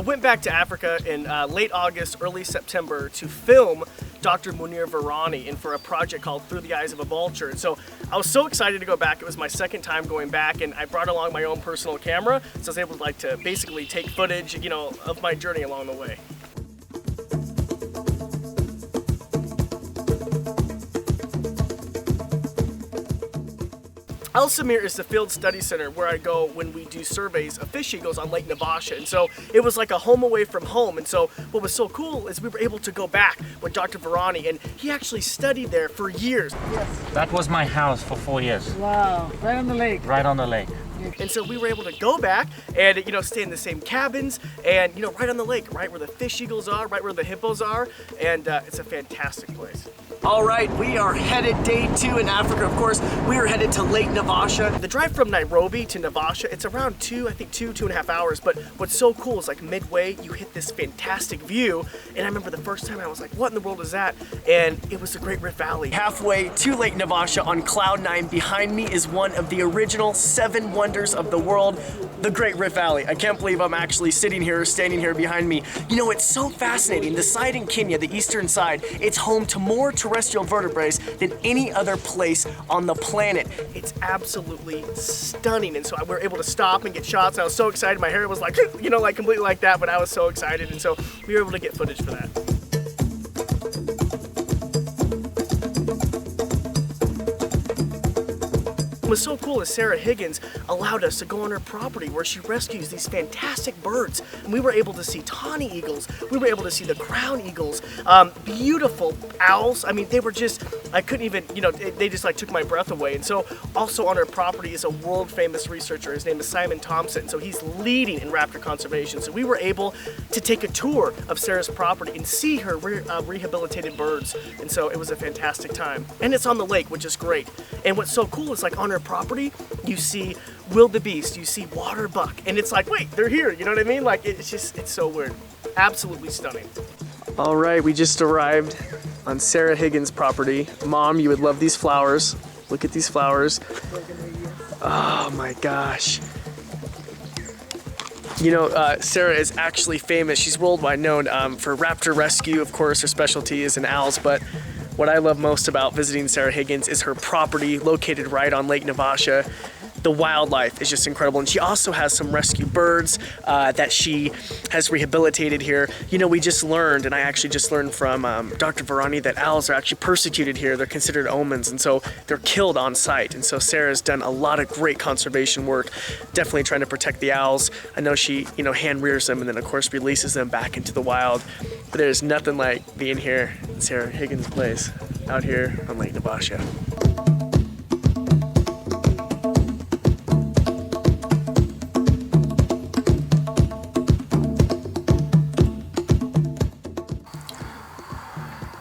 went back to Africa in late August, early September to film Dr. Munir Virani and for a project called Through the Eyes of a Vulture. And so I was so excited to go back. It was my second time going back, and I brought along my own personal camera, so I was able to basically take footage, of my journey along the way. El Samir is the field study center where I go when we do surveys of fish eagles on Lake Naivasha, and so it was like a home away from home. And so what was so cool is we were able to go back with Dr. Virani, and he actually studied there for years. Yes. That was my house for 4 years. Wow, right on the lake. Right on the lake. And so we were able to go back and, stay in the same cabins and, right on the lake, right where the fish eagles are, right where the hippos are. And it's a fantastic place. All right, we are headed day 2 in Africa. Of course, we are headed to Lake Naivasha. The drive from Nairobi to Naivasha, it's around 2.5 hours. But what's so cool is midway, you hit this fantastic view. And I remember the first time I was like, what in the world is that? And it was the Great Rift Valley. Halfway to Lake Naivasha on Cloud 9, behind me is one of the original 7 wonders of the world, the Great Rift Valley. I can't believe I'm actually standing here behind me. It's so fascinating. The side in Kenya, the eastern side, it's home to more terrestrial vertebrates than any other place on the planet. It's absolutely stunning. And so we were able to stop and get shots. I was so excited. My hair was completely like that, but I was so excited. And so we were able to get footage for that. What's so cool is Sarah Higgins allowed us to go on her property where she rescues these fantastic birds. And we were able to see tawny eagles. We were able to see the crown eagles, beautiful owls. I mean, they were just, I couldn't even, they just took my breath away. And so also on her property is a world famous researcher. His name is Simon Thompson. So he's leading in raptor conservation. So we were able to take a tour of Sarah's property and see her rehabilitated birds. And so it was a fantastic time. And it's on the lake, which is great. And what's so cool is on her property, you see wildebeest, you see water buck, and it's wait, they're here, you know what I mean? It's so weird. Absolutely stunning. All right, we just arrived on Sarah Higgins' property. Mom, you would love these flowers. Look at these flowers. Oh my gosh. Sarah is actually famous. She's worldwide known for raptor rescue. Of course, her specialty is in owls, but what I love most about visiting Sarah Higgins is her property located right on Lake Naivasha. The wildlife is just incredible. And she also has some rescue birds that she has rehabilitated here. We just learned, and I actually just learned from Dr. Virani, that owls are actually persecuted here. They're considered omens, and so they're killed on site. And so Sarah's done a lot of great conservation work, definitely trying to protect the owls. I know she, hand rears them and then of course releases them back into the wild. But there's nothing like being here at Sarah Higgins' place out here on Lake Naivasha.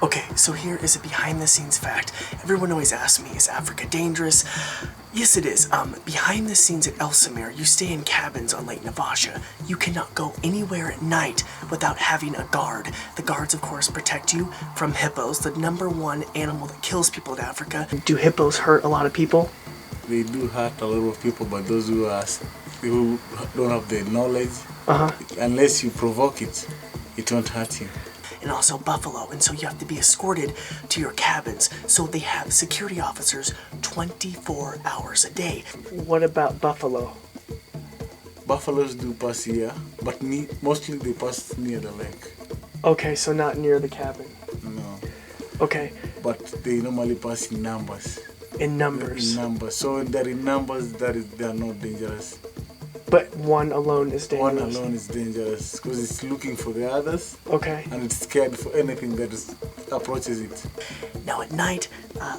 Okay, so here is a behind the scenes fact. Everyone always asks me, is Africa dangerous? Yes, it is. Behind the scenes at El Samir, you stay in cabins on Lake Naivasha. You cannot go anywhere at night without having a guard. The guards, of course, protect you from hippos, the #1 animal that kills people in Africa. Do hippos hurt a lot of people? They do hurt a lot of people, but those who don't have the knowledge, unless you provoke it, it won't hurt you. And also buffalo, and so you have to be escorted to your cabins. So they have security officers 24 hours a day. What about buffalo? Buffaloes do pass here, but mostly they pass near the lake. Okay, so not near the cabin. No. Okay. But they normally pass in numbers. In numbers? In numbers. So when they're in numbers, they are not dangerous. But one alone is dangerous? One alone is dangerous because it's looking for the others. Okay. And it's scared for anything that approaches it. Now at night,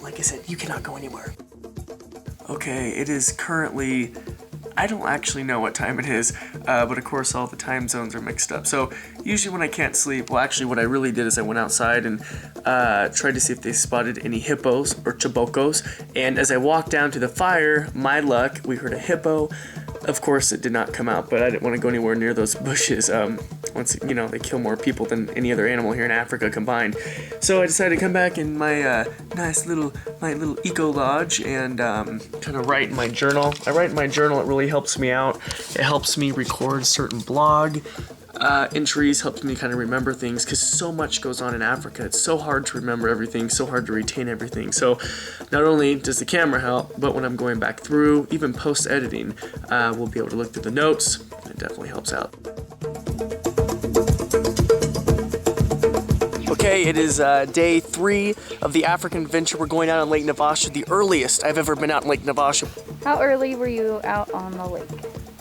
like I said, you cannot go anywhere. Okay, it is currently, I don't actually know what time it is, but of course all the time zones are mixed up. So usually when I can't sleep, well actually what I really did is I went outside and tried to see if they spotted any hippos or chibocos. And as I walked down to the fire, my luck, we heard a hippo. Of course, it did not come out, but I didn't want to go anywhere near those bushes. Once they kill more people than any other animal here in Africa combined. So I decided to come back in my my little eco lodge and kind of write in my journal. I write in my journal. It really helps me out. It helps me record certain blog entries helped me kind of remember things, because so much goes on in Africa. It's so hard to remember everything, so hard to retain everything. So not only does the camera help, but when I'm going back through, even post-editing, we'll be able to look through the notes. It definitely helps out. Okay, it is day 3 of the African adventure. We're going out on Lake Naivasha, the earliest I've ever been out in Lake Naivasha. How early were you out on the lake?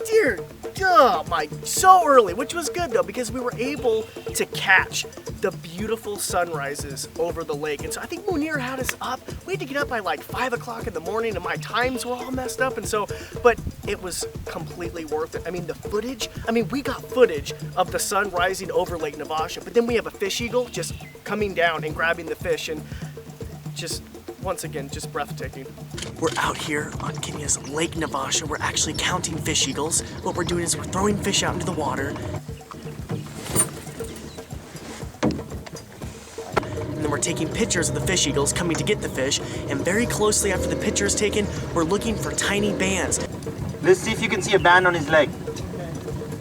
Dear God, so early, which was good though, because we were able to catch the beautiful sunrises over the lake. And so I think Munir had us up. We had to get up by like 5 o'clock in the morning, and my times were all messed up. And so, but it was completely worth it. I mean, the footage, we got footage of the sun rising over Lake Naivasha, but then we have a fish eagle just coming down and grabbing the fish, and just, once again, just breathtaking. We're out here on Kenya's Lake Naivasha. We're actually counting fish eagles. What we're doing is we're throwing fish out into the water. And then we're taking pictures of the fish eagles coming to get the fish. And very closely after the picture is taken, we're looking for tiny bands. Let's see if you can see a band on his leg.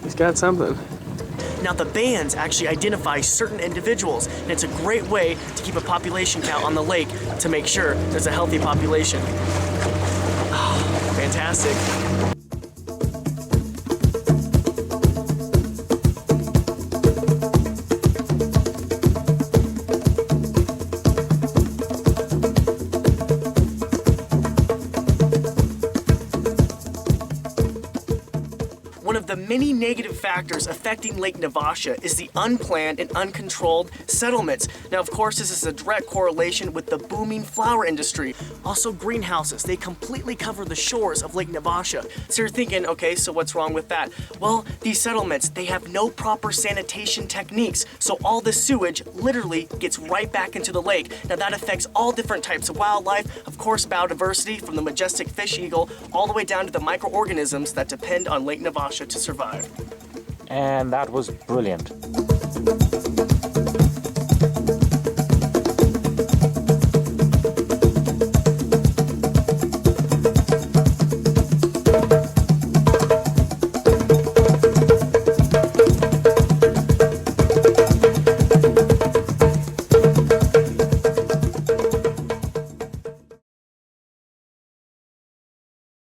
He's got something. Now the bands actually identify certain individuals, and it's a great way to keep a population count on the lake to make sure there's a healthy population. Oh, fantastic. One of the many negative factors affecting Lake Naivasha is the unplanned and uncontrolled settlements. Now, of course, this is a direct correlation with the booming flower industry. Also, greenhouses, they completely cover the shores of Lake Naivasha. So you're thinking, okay, so what's wrong with that? Well, these settlements, they have no proper sanitation techniques. So all the sewage literally gets right back into the lake. Now that affects all different types of wildlife, of course, biodiversity, from the majestic fish eagle all the way down to the microorganisms that depend on Lake Naivasha to survive. And that was brilliant.